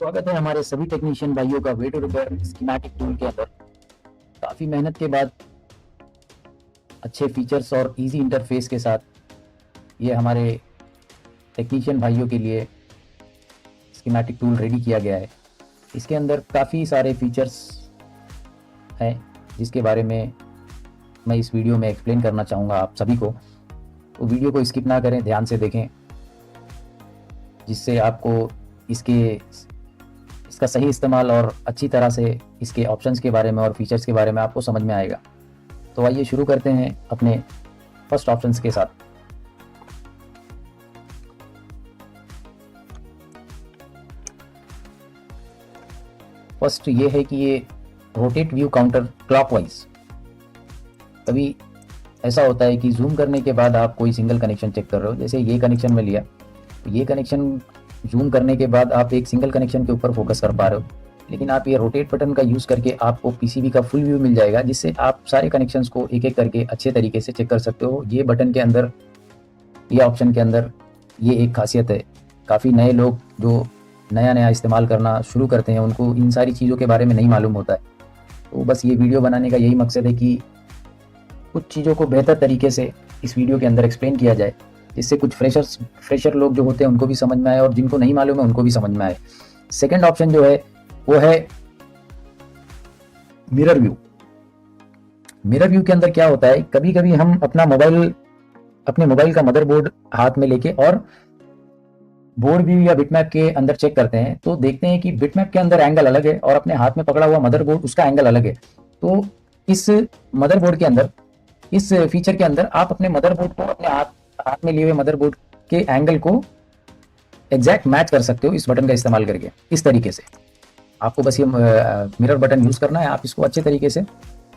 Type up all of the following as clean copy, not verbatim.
स्वागत है हमारे सभी टेक्नीशियन भाइयों का way to repair schematic tool के अंदर। काफ़ी मेहनत के बाद अच्छे फीचर्स और इजी इंटरफेस के साथ ये हमारे टेक्नीशियन भाइयों के लिए स्कीमेटिक टूल रेडी किया गया है। इसके अंदर काफ़ी सारे फीचर्स हैं जिसके बारे में मैं इस वीडियो में एक्सप्लेन करना चाहूँगा आप सभी को। तो वीडियो को स्किप ना करें, ध्यान से देखें, जिससे आपको इसका सही इस्तेमाल और अच्छी तरह से इसके ऑप्शंस के बारे में और फीचर्स के बारे में आपको समझ में आएगा। तो आइए शुरू करते हैं अपने फर्स्ट ऑप्शंस के साथ। फर्स्ट ये है कि ये रोटेट व्यू काउंटर क्लॉकवाइज। कभी ऐसा होता है कि जूम करने के बाद आप कोई सिंगल कनेक्शन चेक कर रहे हो, जैसे ये कनेक्शन में लिया, ये कनेक्शन जूम करने के बाद आप एक सिंगल कनेक्शन के ऊपर फोकस कर पा रहे हो, लेकिन आप ये रोटेट बटन का यूज़ करके आपको पीसीबी का फुल व्यू मिल जाएगा, जिससे आप सारे कनेक्शंस को एक एक करके अच्छे तरीके से चेक कर सकते हो। ये बटन के अंदर, ये ऑप्शन के अंदर ये एक खासियत है। काफ़ी नए लोग जो नया इस्तेमाल करना शुरू करते हैं, उनको इन सारी चीज़ों के बारे में नहीं मालूम होता है। तो बस ये वीडियो बनाने का यही मकसद है कि कुछ चीज़ों को बेहतर तरीके से इस वीडियो के अंदर एक्सप्लेन किया जाए, जिससे कुछ फ्रेशर लोग जो होते हैं उनको भी समझ में आए और जिनको नहीं मालूम है उनको भी समझ में आए। सेकंड ऑप्शन जो है वो है मिरर व्यू। मिरर व्यू के अंदर क्या होता है, कभी कभी हम अपने मोबाइल का मदरबोर्ड हाथ में लेके और बोर्ड व्यू या बिटमैप के अंदर चेक करते हैं, तो देखते हैं कि बिटमैप के अंदर एंगल अलग है और अपने हाथ में पकड़ा हुआ मदरबोर्ड उसका एंगल अलग है। तो इस मदरबोर्ड के अंदर, इस फीचर के अंदर आप अपने मदरबोर्ड को अपने हाथ में लिए हुए मदरबोर्ड के एंगल को एग्जैक्ट मैच कर सकते हो इस बटन का इस्तेमाल करके। इस तरीके से आपको बस ये मिरर बटन यूज करना है। आप इसको अच्छे तरीके से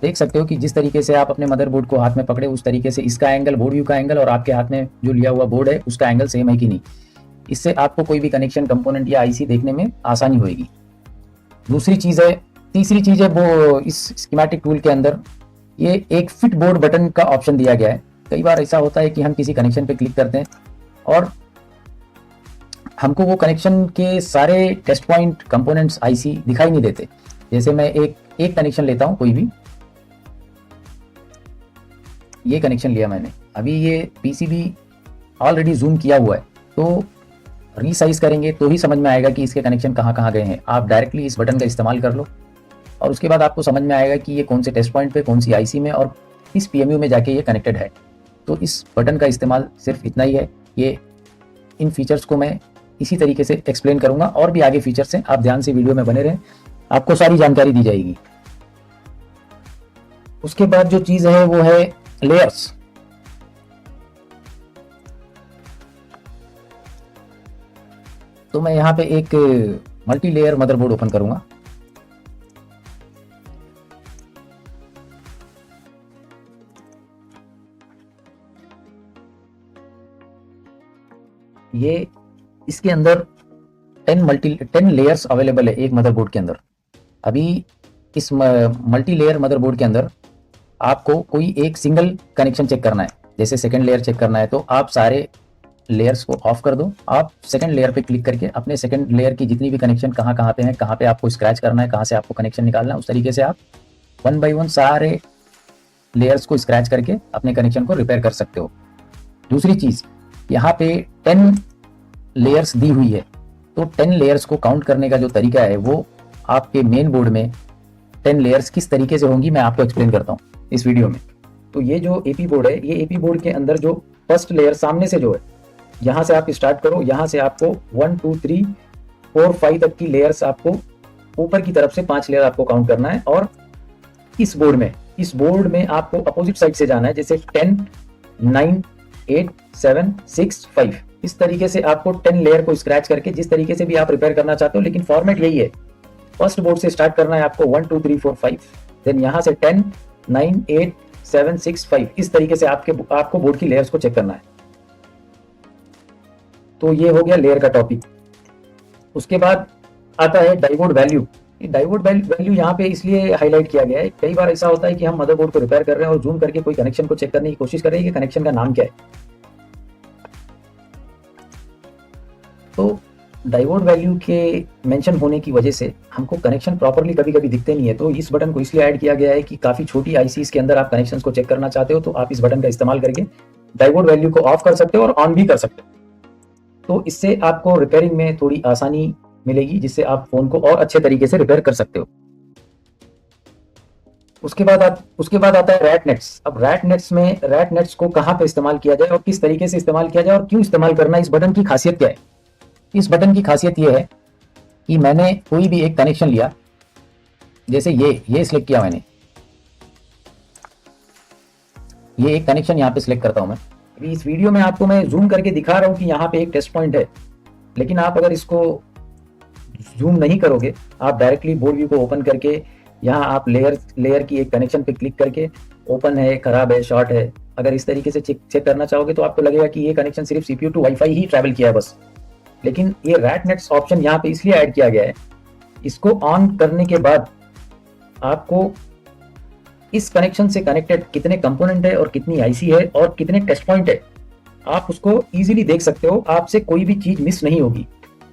देख सकते हो कि जिस तरीके से आप अपने मदरबोर्ड को हाथ में पकड़े, उस तरीके से इसका एंगल, बोर्ड व्यू का एंगल और आपके हाथ में जो लिया हुआ बोर्ड है उसका एंगल सेम है कि नहीं। इससे आपको कोई भी कनेक्शन, कंपोनेंट या आईसी देखने में आसानी होगी। तीसरी चीज है वो इस स्कीमेटिक टूल के अंदर ये एक फिट बोर्ड बटन का ऑप्शन दिया गया है। कई बार ऐसा होता है कि हम किसी कनेक्शन पे क्लिक करते हैं और हमको वो कनेक्शन के सारे टेस्ट पॉइंट, कंपोनेंट्स, आईसी दिखाई नहीं देते। जैसे मैं एक कनेक्शन लेता हूं, कोई भी, ये कनेक्शन लिया मैंने, अभी ये पीसीबी ऑलरेडी जूम किया हुआ है, तो रीसाइज करेंगे तो ही समझ में आएगा कि इसके कनेक्शन कहाँ कहाँ गए हैं। आप डायरेक्टली इस बटन का इस्तेमाल कर लो और उसके बाद आपको समझ में आएगा कि ये कौन से टेस्ट पॉइंट पे, कौन सी आईसी में और किस पीएमयू में जाके ये कनेक्टेड है। तो इस बटन का इस्तेमाल सिर्फ इतना ही है। ये इन फीचर्स को मैं इसी तरीके से एक्सप्लेन करूंगा, और भी आगे फीचर्स हैं, आप ध्यान से वीडियो में बने रहें, आपको सारी जानकारी दी जाएगी। उसके बाद जो चीज है वो है लेयर्स। तो मैं यहाँ पे एक मल्टी लेयर मदरबोर्ड ओपन करूंगा। ये इसके अंदर 10 लेयर्स अवेलेबल है एक मदरबोर्ड के अंदर। अभी इस मल्टी लेयर मदरबोर्ड के अंदर आपको कोई एक सिंगल कनेक्शन चेक करना है, जैसे सेकंड लेयर चेक करना है, तो आप सारे लेयर्स को ऑफ कर दो। आप सेकंड लेयर पे क्लिक करके अपने सेकंड लेयर की जितनी भी कनेक्शन कहाँ पे हैं, कहाँ पे आपको स्क्रैच करना है, कहाँ से आपको कनेक्शन निकालना है, उस तरीके से आप 1 बाय 1 सारे लेयर्स को स्क्रैच करके अपने कनेक्शन को रिपेयर कर सकते हो। दूसरी चीज, यहाँ पे 10 लेयर्स दी हुई है, तो 10 लेयर्स को काउंट करने का जो तरीका है वो आपके मेन बोर्ड में 10 लेयर्स किस तरीके से होंगी मैं आपको एक्सप्लेन करता हूँ इस वीडियो में। तो ये जो एपी बोर्ड है, ये एपी बोर्ड के अंदर जो फर्स्ट लेयर सामने से जो है, यहाँ से आप स्टार्ट करो, यहाँ से आपको 1 2 3 4 5 तक की लेयर्स, आपको ऊपर की तरफ से 5 लेयर आपको काउंट करना है। और इस बोर्ड में आपको अपोजिट साइड से जाना है, जैसे 10 9 8 7 6 5, इस तरीके से आपको 10 लेयर को स्क्रैच करके जिस तरीके से भी आप रिपेयर करना चाहते हो, लेकिन फॉर्मेट यही है। फर्स्ट बोर्ड से स्टार्ट करना है आपको 1 2 3 4 5, देन यहाँ से 10 9 8 7 6 5, इस तरीके से आपको बोर्ड की लेयर्स को चेक करना है। तो ये हो गया लेयर का टॉपिक। उसके बाद आता है डायोड वैल्यू। डायोड वैल्यू यहाँ पे इसलिए हाईलाइट किया गया है, कई बार ऐसा होता है कि हम मदरबोर्ड को रिपेयर कर रहे हैं और जूम करके कोई कनेक्शन को चेक करने की कोशिश कर रहे हैं कि कनेक्शन का नाम क्या है। तो डायोड वैल्यू के मेंशन होने की वजह से हमको कनेक्शन प्रॉपरली कभी कभी दिखते नहीं है, तो इस बटन को इसलिए ऐड किया गया है कि काफ़ी छोटी आईसीज के अंदर आप कनेक्शंस को चेक करना चाहते हो तो आप इस बटन का इस्तेमाल करके डायोड वैल्यू को ऑफ कर सकते हो और ऑन भी कर सकते हो। तो इससे आपको रिपेयरिंग में थोड़ी आसानी मिलेगी, जिससे आप फोन को और अच्छे तरीके से रिपेयर कर सकते हो। उसके बाद आता है रैट नेट्स। अब रैट नेट्स को कहाँ पे इस्तेमाल किया जाए और किस तरीके से इस्तेमाल किया जाए और क्यों इस्तेमाल करना है, इस बटन की खासियत क्या है। इस बटन की खासियत ये है कि मैंने कोई भी एक कनेक्शन लिया, जैसे ये सिलेक्ट किया मैंने, ये एक कनेक्शन यहाँ पे सिलेक्ट करता हूं मैं। अभी इस वीडियो में आपको मैं जूम करके दिखा रहा हूं कि यहाँ पे एक टेस्ट पॉइंट है, लेकिन आप अगर इसको जूम नहीं करोगे, आप डायरेक्टली बोर्ड व्यू को ओपन करके यहाँ आप लेयर की एक कनेक्शन पे क्लिक करके ओपन है, खराब है, शॉर्ट है, अगर इस तरीके से चेक करना चाहोगे तो आपको लगेगा कि ये कनेक्शन सिर्फ सीपीयू टू वाईफाई ही ट्रैवल किया है बस। लेकिन ये रैट नेट्स ऑप्शन यहाँ पे इसलिए ऐड किया गया है, इसको ऑन करने के बाद आपको इस कनेक्शन से कनेक्टेड कितने कंपोनेंट है और कितनी आईसी है और कितने टेस्ट पॉइंट है, आप उसको इजीली देख सकते हो, आपसे कोई भी चीज मिस नहीं होगी।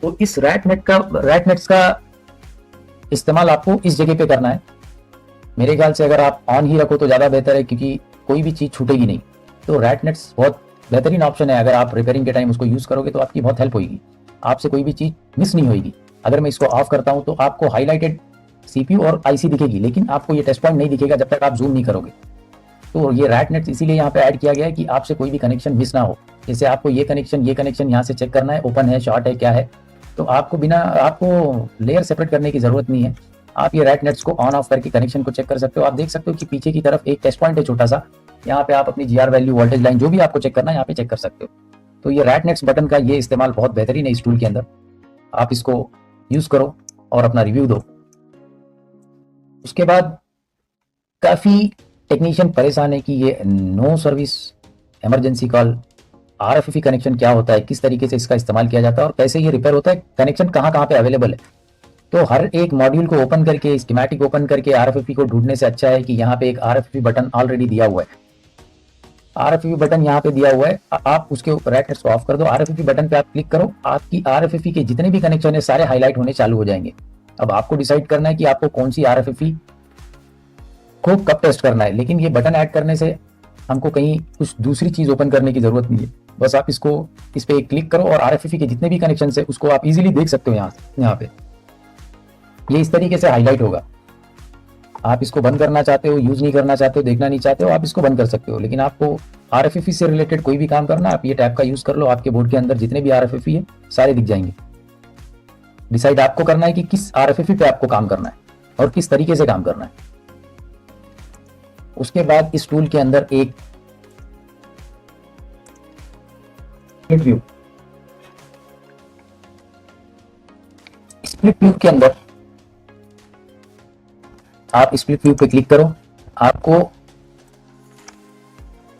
तो इस रैट नेट्स का इस्तेमाल आपको इस जगह पे करना है। मेरे ख्याल से अगर आप ऑन ही रखो तो ज़्यादा बेहतर है, क्योंकि कोई भी चीज़ छूटेगी नहीं। तो रैट नेट्स बहुत बेहतरीन ऑप्शन है, अगर आप रिपेयरिंग के टाइम उसको यूज़ करोगे तो आपकी बहुत हेल्प होगी, आपसे कोई भी चीज़ मिस नहीं होगी। अगर मैं इसको ऑफ करता हूं तो आपको हाईलाइटेड सीपीयू और आईसी दिखेगी, लेकिन आपको ये टेस्ट पॉइंट नहीं दिखेगा जब तक आप जूम नहीं करोगे। तो ये रैट नेट्स इसीलिए यहाँ पे ऐड किया गया है कि आपसे कोई भी कनेक्शन मिस ना हो। जैसे आपको ये कनेक्शन यहाँ से चेक करना है, ओपन है, शॉर्ट है, क्या है, तो आपको लेयर सेपरेट करने की जरूरत नहीं है। आप ये रैट नेट्स को ऑन ऑफ करके कनेक्शन को चेक कर सकते हो। आप देख सकते हो कि पीछे की तरफ एक टेस्ट पॉइंट है छोटा सा, यहाँ पे आप अपनी जीआर वैल्यू, वोल्टेज लाइन, जो भी आपको चेक करना है यहाँ पे चेक कर सकते हो। तो ये रैट नेट्स बटन का ये इस्तेमाल बहुत बेहतरीन है इस टूल के अंदर। आप इसको यूज करो और अपना रिव्यू दो। उसके बाद काफी टेक्नीशियन परेशान है कि ये no service emergency call RFFE connection क्या होता है, किस तरीके से इसका इस्तेमाल किया जाता है और कैसे ये रिपेयर होता है, कनेक्शन कहाँ कहाँ पे अवेलेबल है। तो हर एक मॉड्यूल को ओपन करके, स्कीमेटिक ओपन करके आरएफएफई को ढूंढने से अच्छा है कि यहाँ पे एक आरएफएफई बटन ऑलरेडी दिया हुआ है। आरएफएफई बटन यहाँ पे दिया हुआ है, आप उसके रैट नेट्स को ऑफ कर दो, आरएफएफई बटन पे आप क्लिक करो, आपकी आरएफएफई के जितने भी कनेक्शन है सारे हाईलाइट होने चालू हो जाएंगे। अब आपको डिसाइड करना है कि आपको कौन सी आरएफएफई को कब टेस्ट करना है, लेकिन ये बटन ऐड करने से हमको कहीं कुछ दूसरी चीज ओपन करने की जरूरत नहीं है। बस आप इस पे क्लिक करो और आरएफएफई के जितने भी कनेक्शन है उसको आप इजीली देख सकते हो। यहाँ पे ये इस तरीके से हाईलाइट होगा। आप इसको बंद करना चाहते हो, यूज नहीं करना चाहते हो, देखना नहीं चाहते हो, आप इसको बंद कर सकते हो। लेकिन आपको आरएफएफई से रिलेटेड कोई भी काम करना है, आप ये टैब का यूज कर लो, आपके बोर्ड के अंदर जितने भी आरएफएफई है सारे दिख जाएंगे। डिसाइड आपको करना है कि किस आरएफएफई पे आपको काम करना है और किस तरीके से काम करना है। उसके बाद इस टूल के अंदर एक व्यू, स्प्लिट व्यू के अंदर आप स्प्लिट व्यू पे क्लिक करो, आपको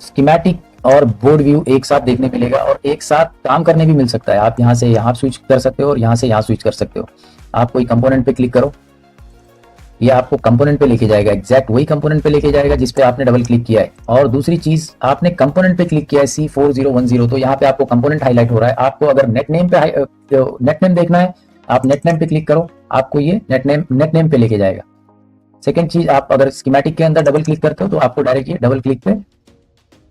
स्कीमेटिक और बोर्ड व्यू एक साथ देखने मिलेगा और एक साथ काम करने भी मिल सकता है। आप यहाँ से यहाँ स्विच कर सकते हो और यहाँ से यहाँ स्विच कर सकते हो। आप कोई कंपोनेंट पे क्लिक करो, ये आपको कंपोनेंट पे लेके जाएगा, एग्जैक्ट वही कंपोनेंट पे लेके जाएगा जिस पे आपने डबल क्लिक किया है। और दूसरी चीज, आपने कंपोनेंट पे क्लिक किया है C4010, तो यहाँ पे आपको कंपोनेंट हाईलाइट हो रहा है। आपको अगर नेट नेम देखना है, आप नेट नेम पे क्लिक करो, आपको ये नेट नेम पे लेके जाएगा। सेकंड चीज, आप अगर स्कीमेटिक के अंदर डबल क्लिक करते हो तो आपको डायरेक्ट ये डबल क्लिक पे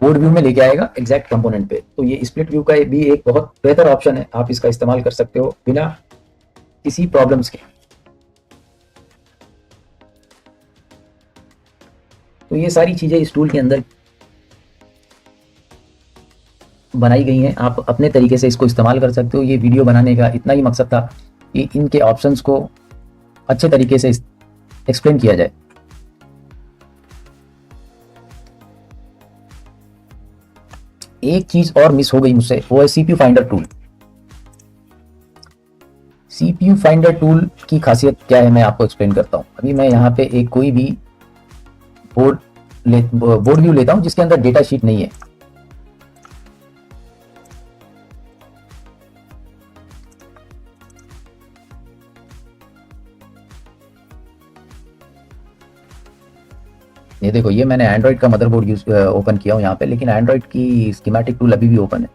बोर्ड व्यू में लेके आएगा एग्जैक्ट कंपोनेंट पे। तो ये स्प्लिट व्यू का भी एक बहुत बेहतर ऑप्शन है, आप इसका इस्तेमाल कर सकते हो बिना किसी प्रॉब्लम्स के। तो ये सारी चीजें इस टूल के अंदर बनाई गई हैं, आप अपने तरीके से इसको इस्तेमाल कर सकते हो। ये वीडियो बनाने का इतना ही मकसद था कि इनके ऑप्शंस को अच्छे तरीके से एक्सप्लेन किया जाए। एक चीज और मिस हो गई मुझसे, वो है CPU finder tool. CPU finder tool की खासियत क्या है मैं आपको एक्सप्लेन करता हूं। अभी मैं यहाँ पे एक कोई भी बोर्ड व्यू लेता हूं जिसके अंदर डेटा शीट नहीं है। ये देखो, ये मैंने एंड्रॉइड का मदरबोर्ड ओपन किया हूं यहाँ पे, लेकिन एंड्रॉइड की स्कीमेटिक टूल अभी भी ओपन है।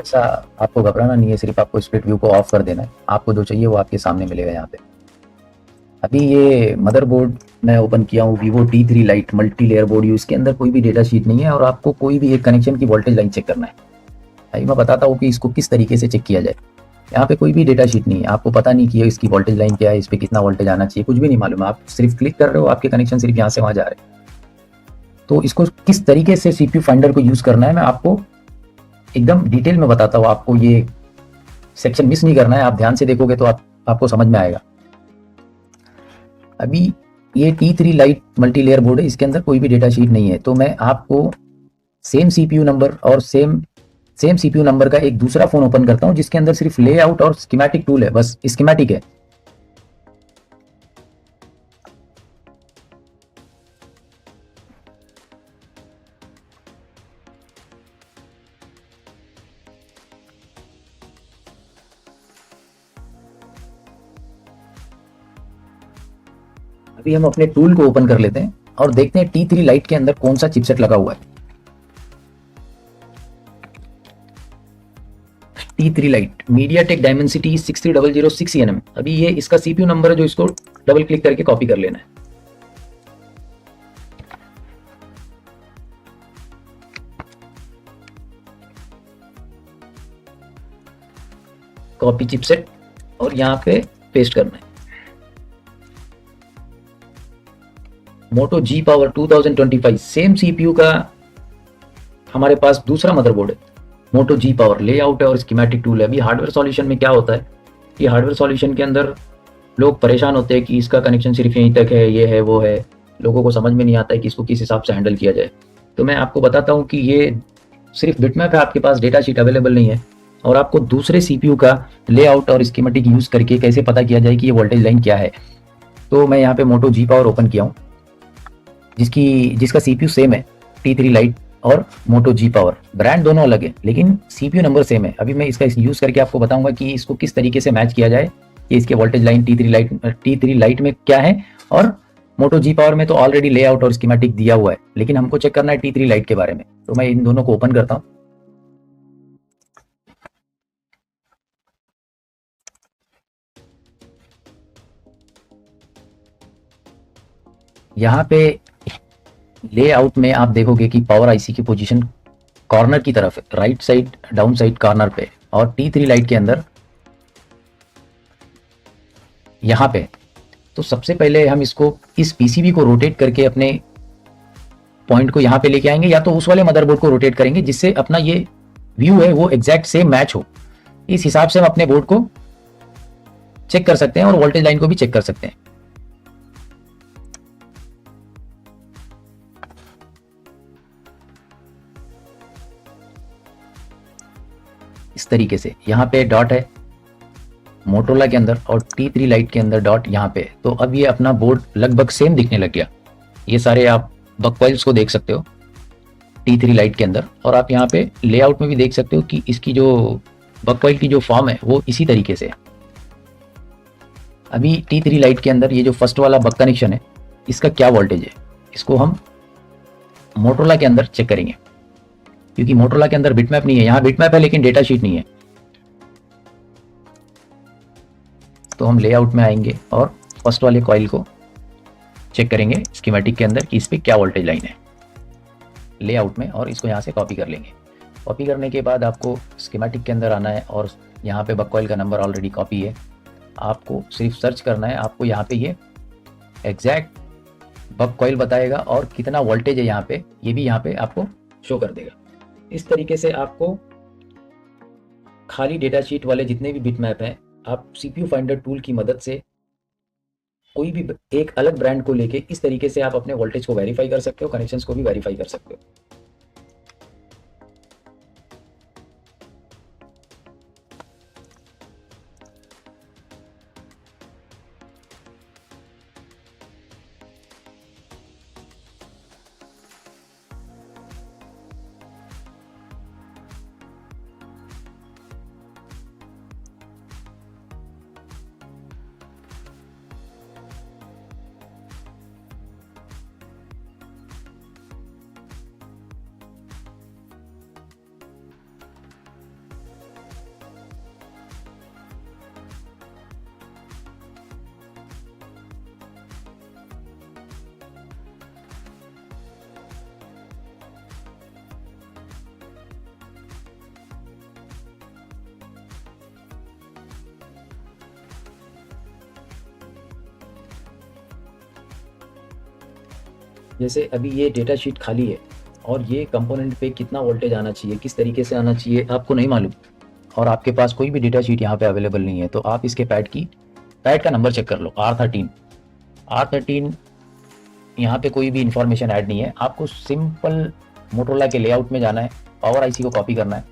ऐसा आपको घबराना नहीं है, सिर्फ आपको स्प्लिट व्यू को ऑफ कर देना है। आपको जो चाहिए वो आपके सामने मिलेगा यहाँ पे। अभी ये मदरबोर्ड मैं ओपन किया हूँ, Vivo T3 Lite multi layer board. इसके अंदर कोई भी डेटा शीट नहीं है और आपको कोई भी एक कनेक्शन की वोल्टेज लाइन चेक करना है। अभी मैं बताता हूँ कि इसको किस तरीके से चेक किया जाए। यहाँ पे कोई भी डेटा शीट नहीं है, आपको पता नहीं कि इसकी वोल्टेज लाइन क्या है, इस पर कितना वोल्टेज आना चाहिए, कुछ भी नहीं मालूम है। आप सिर्फ क्लिक कर रहे हो, आपके कनेक्शन सिर्फ यहाँ से वहाँ जा रहे हैं। तो इसको किस तरीके से CPU फाइंडर को यूज़ करना है मैं आपको एकदम डिटेल में बताता हूँ। आपको ये सेक्शन मिस नहीं करना है, आप ध्यान से देखोगे तो आपको समझ में आएगा। अभी ये T3 light multi layer board है, इसके अंदर कोई भी डेटा शीट नहीं है। तो मैं आपको सेम CPU नंबर और सेम CPU नंबर का एक दूसरा फोन ओपन करता हूं जिसके अंदर सिर्फ लेआउट और स्कीमेटिक टूल है, बस स्कीमेटिक है। अभी हम अपने टूल को ओपन कर लेते हैं और देखते हैं T3 लाइट के अंदर कौन सा चिपसेट लगा हुआ है। T3 light MediaTek Dimensity 63006ENM। अभी ये इसका CPU नंबर है जो इसको डबल क्लिक करके कॉपी कर लेना है। कॉपी चिपसेट और यहाँ पे पेस्ट करना है। मोटो G पावर 2025 सेम CPU का हमारे पास दूसरा मदरबोर्ड है, मोटो G पावर। लेआउट है और स्कीमेटिक टूल है। अभी हार्डवेयर सॉल्यूशन में क्या होता है कि हार्डवेयर सॉल्यूशन के अंदर लोग परेशान होते हैं कि इसका कनेक्शन सिर्फ यहीं तक है, ये है वो है। लोगों को समझ में नहीं आता है कि इसको किस हिसाब से हैंडल किया जाए। तो मैं आपको बताता हूँ कि ये सिर्फ बिटमैप है, आपके पास डेटा शीट अवेलेबल नहीं है और आपको दूसरे CPU का लेआउट और स्कीमेटिक यूज करके कैसे पता किया जाए कि ये वोल्टेज लाइन क्या है। तो मैं यहाँ पे मोटो G पावर ओपन किया हूँ जिसका CPU सेम है, T3 लाइट और मोटो G पावर। ब्रांड दोनों अलग है लेकिन CPU नंबर सेम है। अभी मैं इसका यूज करके आपको बताऊंगा कि इसको किस तरीके से मैच किया जाए कि इसके वोल्टेज लाइन T3 लाइट में क्या है और मोटो G पावर में तो ऑलरेडी लेआउट और स्कीमेटिक दिया हुआ है, लेकिन हमको चेक करना है T3 लाइट के बारे में। तो मैं इन दोनों को ओपन करता हूँ। यहाँ पे लेआउट में आप देखोगे कि पावर आईसी की पोजीशन कॉर्नर की तरफ है, right side down side corner पे। और T3 लाइट के अंदर यहाँ पे। तो सबसे पहले हम इसको इस पीसीबी को रोटेट करके अपने पॉइंट को यहाँ पे लेके आएंगे, या तो उस वाले मदरबोर्ड को रोटेट करेंगे जिससे अपना ये व्यू है वो एग्जैक्ट सेम मैच हो। इस हिसाब से हम अपने बोर्ड को चेक कर सकते हैं और वोल्टेज लाइन को भी चेक कर सकते हैं। इस तरीके से यहाँ पे डॉट है मोटोरोला के अंदर और T3 लाइट के अंदर डॉट यहाँ पे। तो अब ये अपना बोर्ड लगभग सेम दिखने लग गया। ये सारे आप बक कॉइल्स को देख सकते हो T3 लाइट के अंदर, और आप यहाँ पे लेआउट में भी देख सकते हो कि इसकी जो बक कॉइल की जो फॉर्म है वो इसी तरीके से है। अभी T3 लाइट के अंदर ये जो फर्स्ट वाला बक कनेक्शन है इसका क्या वोल्टेज है, इसको हम मोटोरोला के अंदर चेक करेंगे, क्योंकि मोटोरोला के अंदर बिटमैप नहीं है। यहाँ बिटमैप है लेकिन डेटा शीट नहीं है। तो हम लेआउट में आएंगे और फर्स्ट वाले कॉइल को चेक करेंगे स्कीमेटिक के अंदर कि इस पर क्या वोल्टेज लाइन है लेआउट में, और इसको यहाँ से कॉपी कर लेंगे। कॉपी करने के बाद आपको स्कीमेटिक के अंदर आना है और यहाँ पे बक कॉइल का नंबर ऑलरेडी कॉपी है। आपको सिर्फ सर्च करना है, आपको यहाँ पे ये एग्जैक्ट बक कॉइल बताएगा और कितना वोल्टेज है यहाँ पे, ये भी यहाँ पे आपको शो कर देगा। इस तरीके से आपको खाली डेटा शीट वाले जितने भी बिटमैप हैं आप CPU फाइंडर टूल की मदद से कोई भी एक अलग ब्रांड को लेके इस तरीके से आप अपने वोल्टेज को वेरीफाई कर सकते हो, कनेक्शंस को भी वेरीफाई कर सकते हो। जैसे अभी ये डेटा शीट खाली है और ये कंपोनेंट पे कितना वोल्टेज आना चाहिए, किस तरीके से आना चाहिए आपको नहीं मालूम, और आपके पास कोई भी डेटा शीट यहाँ पे अवेलेबल नहीं है, तो आप इसके पैड का नंबर चेक कर लो, R13 यहाँ पे कोई भी इंफॉर्मेशन ऐड नहीं है। आपको सिंपल मोटरोला के लेआउट में जाना है, पावर आईसी को कॉपी करना है,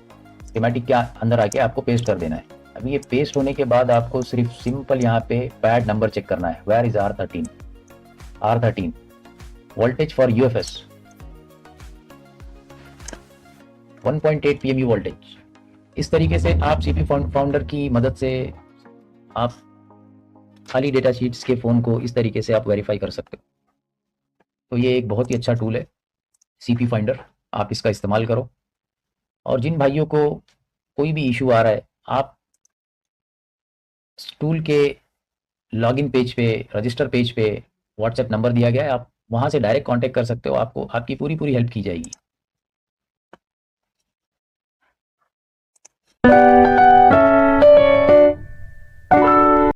स्कीमेटिक के अंदर आके आपको पेस्ट कर देना है। अभी ये पेस्ट होने के बाद आपको सिर्फ सिंपल यहाँ पे पैड नंबर चेक करना है, where is R13 voltage for UFS 1.8 PMU voltage. इस तरीके से आप सीपी फाउंडर की मदद से आप खाली डेटा शीट्स के फ़ोन को इस तरीके से आप वेरीफाई कर सकते हो। तो ये एक बहुत ही अच्छा टूल है सीपी फाइंडर, आप इसका इस्तेमाल करो। और जिन भाइयों को कोई भी इशू आ रहा है, आप टूल के लॉगिन पेज पे, रजिस्टर पेज पे व्हाट्सएप नंबर दिया गया है, आप वहाँ से डायरेक्ट कांटेक्ट कर सकते हो, आपको आपकी पूरी पूरी हेल्प की जाएगी।